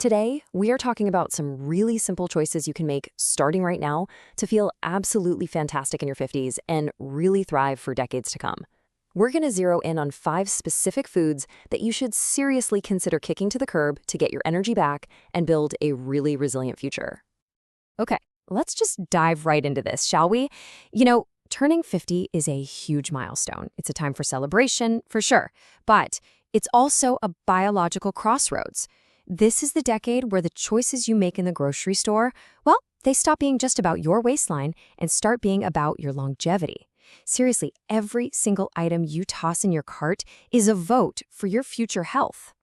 Today, we are talking about some really simple choices you can make starting right now to feel absolutely fantastic in your 50s and really thrive for decades to come. We're going to zero in on 5 specific foods that you should seriously consider kicking to the curb to get your energy back and build a really resilient future. Okay, let's just dive right into this, shall we? Turning 50 is a huge milestone. It's a time for celebration, for sure, but it's also a biological crossroads. This is the decade where the choices you make in the grocery store, well, they stop being just about your waistline and start being about your longevity. Seriously, every single item you toss in your cart is a vote for your future health.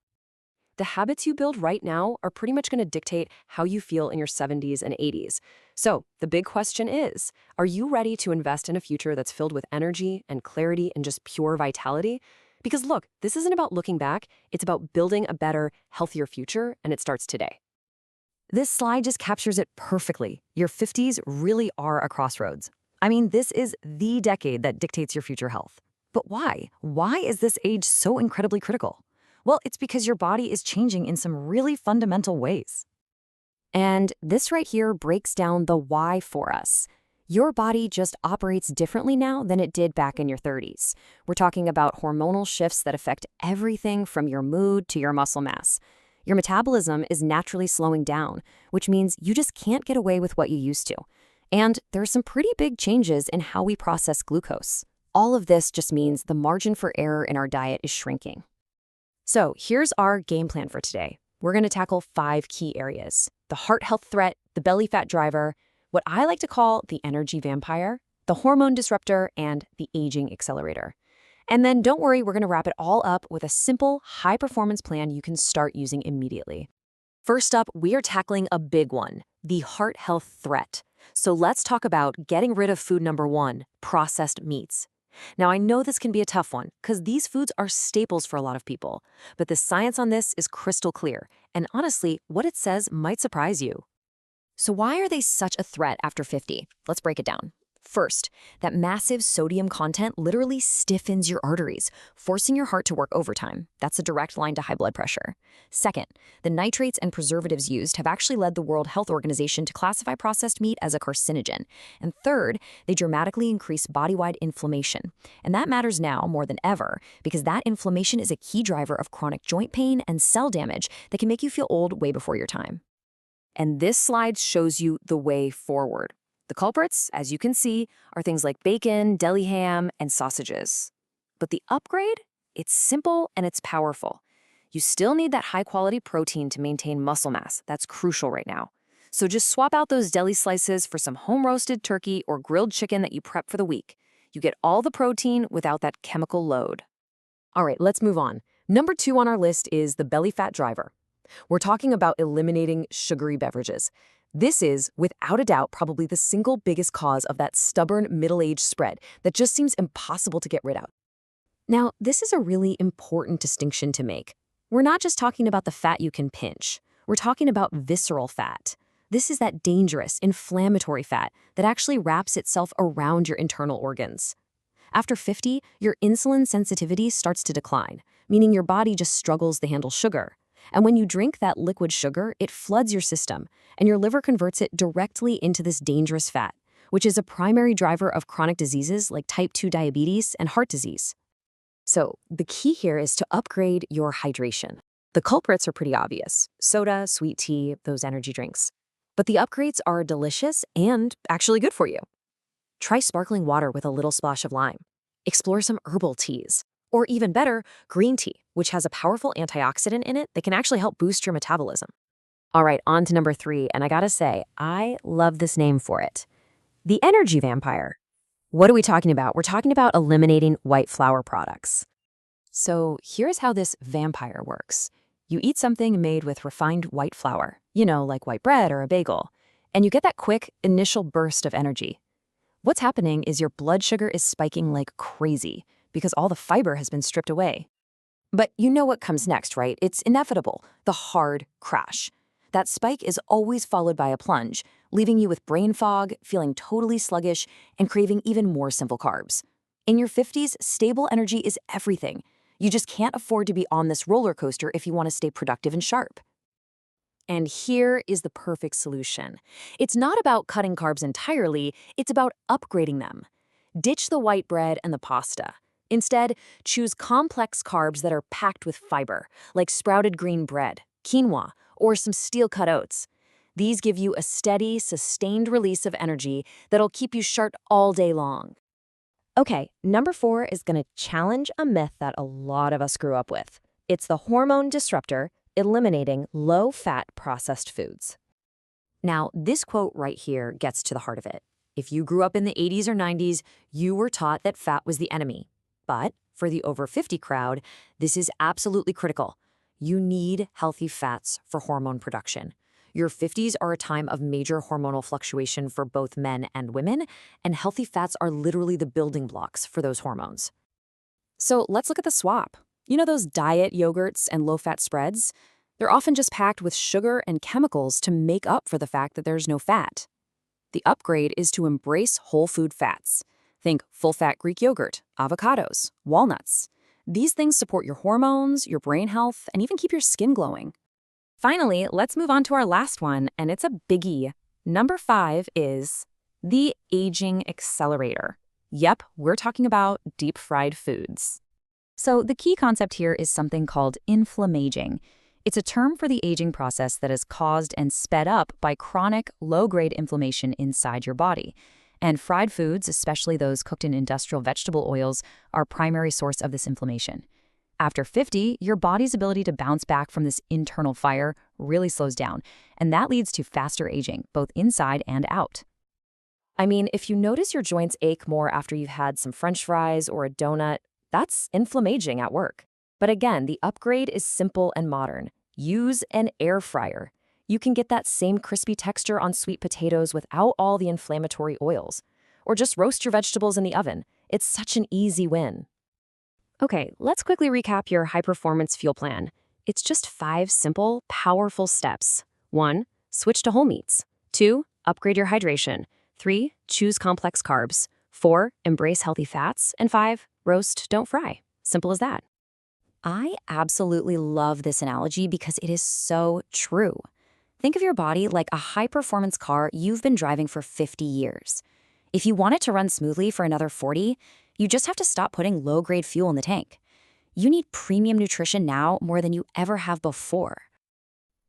The habits you build right now are pretty much going to dictate how you feel in your 70s and 80s. So the big question is, are you ready to invest in a future that's filled with energy and clarity and just pure vitality? Because look, this isn't about looking back, it's about building a better, healthier future, and it starts today. This slide just captures it perfectly. Your 50s really are a crossroads. I mean, this is the decade that dictates your future health. But why? Why is this age so incredibly critical? Well, it's because your body is changing in some really fundamental ways. And this right here breaks down the why for us. Your body just operates differently now than it did back in your 30s. We're talking about hormonal shifts that affect everything from your mood to your muscle mass. Your metabolism is naturally slowing down, which means you just can't get away with what you used to. And there are some pretty big changes in how we process glucose. All of this just means the margin for error in our diet is shrinking. So here's our game plan for today. We're going to tackle 5 key areas: the heart health threat, the belly fat driver, what I like to call the energy vampire, the hormone disruptor, and the aging accelerator. And then don't worry, we're going to wrap it all up with a simple, high-performance plan you can start using immediately. First up, we are tackling a big one, the heart health threat. So let's talk about getting rid of food number 1, processed meats. Now, I know this can be a tough one because these foods are staples for a lot of people, but the science on this is crystal clear, and honestly, what it says might surprise you. So why are they such a threat after 50? Let's break it down. First, that massive sodium content literally stiffens your arteries, forcing your heart to work overtime. That's a direct line to high blood pressure. Second, the nitrates and preservatives used have actually led the World Health Organization to classify processed meat as a carcinogen. And third, they dramatically increase body-wide inflammation. And that matters now more than ever because that inflammation is a key driver of chronic joint pain and cell damage that can make you feel old way before your time. And this slide shows you the way forward. The culprits, as you can see, are things like bacon, deli ham, and sausages. But the upgrade? It's simple and it's powerful. You still need that high-quality protein to maintain muscle mass. That's crucial right now. So just swap out those deli slices for some home-roasted turkey or grilled chicken that you prep for the week. You get all the protein without that chemical load. All right, let's move on. Number 2 on our list is the belly fat driver. We're talking about eliminating sugary beverages. This is, without a doubt, probably the single biggest cause of that stubborn middle-age spread that just seems impossible to get rid of. Now, this is a really important distinction to make. We're not just talking about the fat you can pinch. We're talking about visceral fat. This is that dangerous, inflammatory fat that actually wraps itself around your internal organs. After 50, your insulin sensitivity starts to decline, meaning your body just struggles to handle sugar. And when you drink that liquid sugar, it floods your system, and your liver converts it directly into this dangerous fat, which is a primary driver of chronic diseases like type 2 diabetes and heart disease. So the key here is to upgrade your hydration. The culprits are pretty obvious: soda, sweet tea, those energy drinks. But the upgrades are delicious and actually good for you. Try sparkling water with a little splash of lime. Explore some herbal teas. Or even better, green tea, which has a powerful antioxidant in it that can actually help boost your metabolism. All right, on to number 3, and I gotta say, I love this name for it. The energy vampire. What are we talking about? We're talking about eliminating white flour products. So here's how this vampire works. You eat something made with refined white flour, like white bread or a bagel, and you get that quick initial burst of energy. What's happening is your blood sugar is spiking like crazy because all the fiber has been stripped away. But you know what comes next, right? It's inevitable, the hard crash. That spike is always followed by a plunge, leaving you with brain fog, feeling totally sluggish, and craving even more simple carbs. In your 50s, stable energy is everything. You just can't afford to be on this roller coaster if you want to stay productive and sharp. And here is the perfect solution. It's not about cutting carbs entirely, it's about upgrading them. Ditch the white bread and the pasta. Instead, choose complex carbs that are packed with fiber, like sprouted green bread, quinoa, or some steel-cut oats. These give you a steady, sustained release of energy that'll keep you sharp all day long. Okay, number 4 is going to challenge a myth that a lot of us grew up with. It's the hormone disruptor, eliminating low-fat processed foods. Now, this quote right here gets to the heart of it. If you grew up in the 80s or 90s, you were taught that fat was the enemy. But for the over 50 crowd, this is absolutely critical. You need healthy fats for hormone production. Your 50s are a time of major hormonal fluctuation for both men and women, and healthy fats are literally the building blocks for those hormones. So let's look at the swap. You know those diet yogurts and low-fat spreads? They're often just packed with sugar and chemicals to make up for the fact that there's no fat. The upgrade is to embrace whole food fats. Think full-fat Greek yogurt, avocados, walnuts. These things support your hormones, your brain health, and even keep your skin glowing. Finally, let's move on to our last one, and it's a biggie. Number 5 is the aging accelerator. Yep, we're talking about deep-fried foods. So the key concept here is something called inflammaging. It's a term for the aging process that is caused and sped up by chronic, low-grade inflammation inside your body. And fried foods, especially those cooked in industrial vegetable oils, are a primary source of this inflammation. After 50, your body's ability to bounce back from this internal fire really slows down, and that leads to faster aging, both inside and out. I mean, if you notice your joints ache more after you've had some French fries or a donut, that's inflammaging at work. But again, the upgrade is simple and modern. Use an air fryer. You can get that same crispy texture on sweet potatoes without all the inflammatory oils. Or just roast your vegetables in the oven. It's such an easy win. Okay, let's quickly recap your high-performance fuel plan. It's just 5 simple, powerful steps. 1. Switch to whole meats. 2. Upgrade your hydration. 3. Choose complex carbs. 4. Embrace healthy fats. And 5. Roast, don't fry. Simple as that. I absolutely love this analogy because it is so true. Think of your body like a high-performance car you've been driving for 50 years. If you want it to run smoothly for another 40, you just have to stop putting low-grade fuel in the tank. You need premium nutrition now more than you ever have before.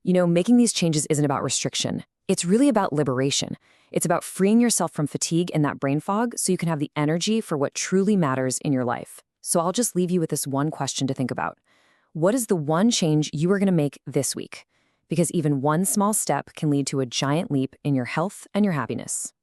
You know, making these changes isn't about restriction. It's really about liberation. It's about freeing yourself from fatigue and that brain fog so you can have the energy for what truly matters in your life. So I'll just leave you with this one question to think about. What is the one change you are going to make this week? Because even one small step can lead to a giant leap in your health and your happiness.